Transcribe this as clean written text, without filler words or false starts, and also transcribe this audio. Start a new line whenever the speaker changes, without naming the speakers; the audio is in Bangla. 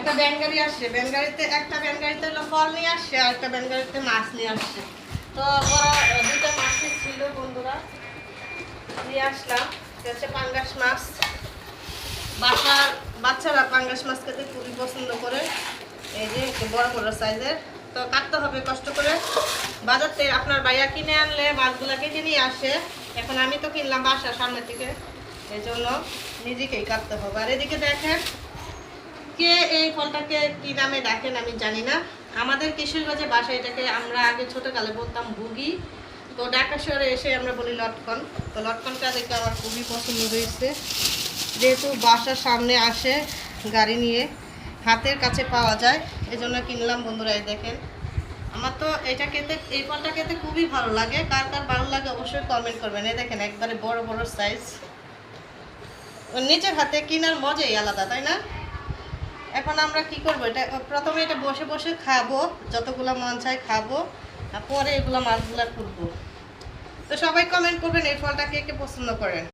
একটা ব্যানগাড়ি আসছে, ব্যানগাড়িতে একটা ব্যানগাড়িতে হলো ফল নিয়ে আসছে আর একটা ব্যানগাড়িতে মাছ নিয়ে আসছে। তো ওরা দুইটা মাছই ছিল বন্ধুরা, নিয়ে আসলাম। হচ্ছে পাঙ্গাস মাছ। বাসার বাচ্চারা পাঙ্গাস মাছ খেতে খুবই পছন্দ করে। এই যে একটু বড় বড় সাইজের, তো কাটতে হবে কষ্ট করে। বাজার থেকে আপনার ভাইয়া কিনে আনলে মাছগুলো কেটে নিয়ে আসে, এখন আমি তো কিনলাম বাসার সামনে থেকে, এই জন্য নিজেকেই কাটতে হবে। আর এদিকে দেখেন, কে এই ফলটাকে কি নামে ডাকেন আমি জানি না। আমাদের কিশোরগঞ্জে বাসা এটাকে আমরা আগে ছোটকালে বলতাম ভুগি, তো ঢাকা শহরে এসে আমরা বলি লটকন। তো লটকনটা দেখে আমার খুবই পছন্দ হয়েছে, যেহেতু বাসার সামনে আসে গাড়ি নিয়ে, হাতের কাছে পাওয়া যায়, এজন্য কিনলাম বন্ধুরা। এই দেখেন, আমার তো এটা খেতে, এই ফলটা খেতে খুবই ভালো লাগে। কার কার ভালো লাগে অবশ্যই কমেন্ট করবেন। এই দেখেন একবারে বড় বড় সাইজ, নিজের হাতে কেনার মজাই আলাদা, তাই না? এখন আমরা কি করব, এটা প্রথমে এটা বসে বসে খাবো, যতগুলো মন চায় খাবো, আর পরে এগুলো মাছগুলো তুলবো। তো সবাই কমেন্ট করবেন এই ফলটা কে কে পছন্দ করেন।